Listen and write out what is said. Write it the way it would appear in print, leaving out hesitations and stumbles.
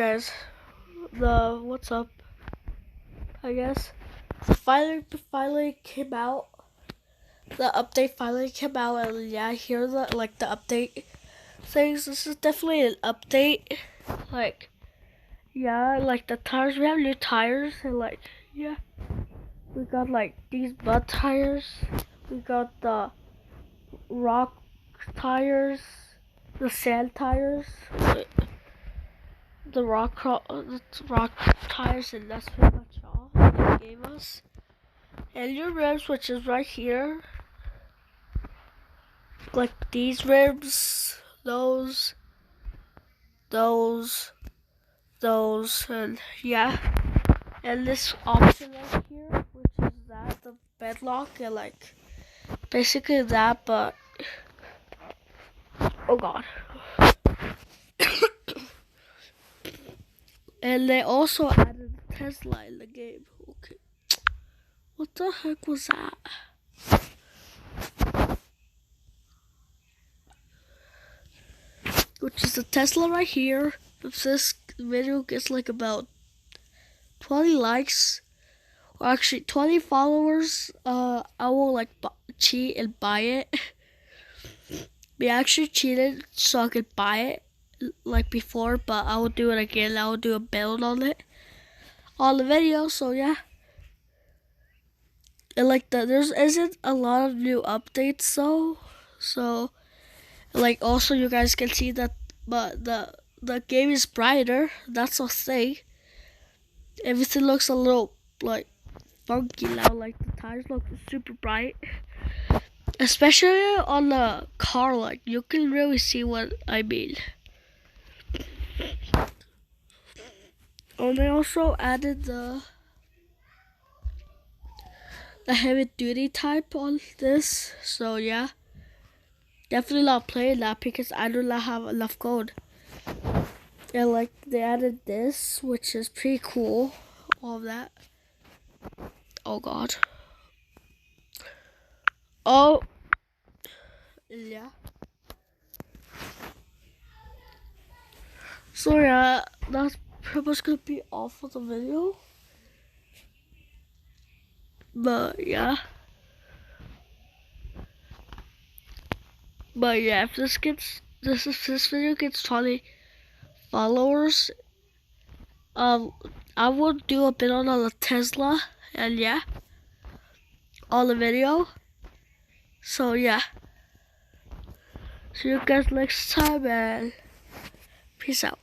guys, what's up? I guess finally came out. The update finally came out, and yeah, here the update things. This is definitely an update. The tires. We have new tires, and we got these mud tires. We got the rock tires, the sand tires. The rock tires, and that's pretty much all they gave us. And your rims, which is right here, like these rims, those, and yeah. And this option right here, which is the bedlock, and basically that, but oh god. And they also added Tesla in the game. Okay. What the heck was that? Which is the Tesla right here. If this video gets about 20 likes, or actually 20 followers, I will cheat and buy it. We actually cheated so I could buy it before, but I will do it again. I will do a build on it on the video. So yeah. And there isn't a lot of new updates though. So also you guys can see that, but the game is brighter. That's a thing. Everything looks a little funky now. The tires look super bright, especially on the car. You can really see what I mean. And they also added the heavy duty type on this. So yeah, definitely not playing that because I do not have enough gold. And they added this, which is pretty cool. All of that. Oh god. Oh yeah. So yeah, that's pretty much gonna be all for the video. But yeah, if this video gets 20 followers, I will do a bit on the Tesla, and yeah, on the video. So yeah, see you guys next time, and peace out.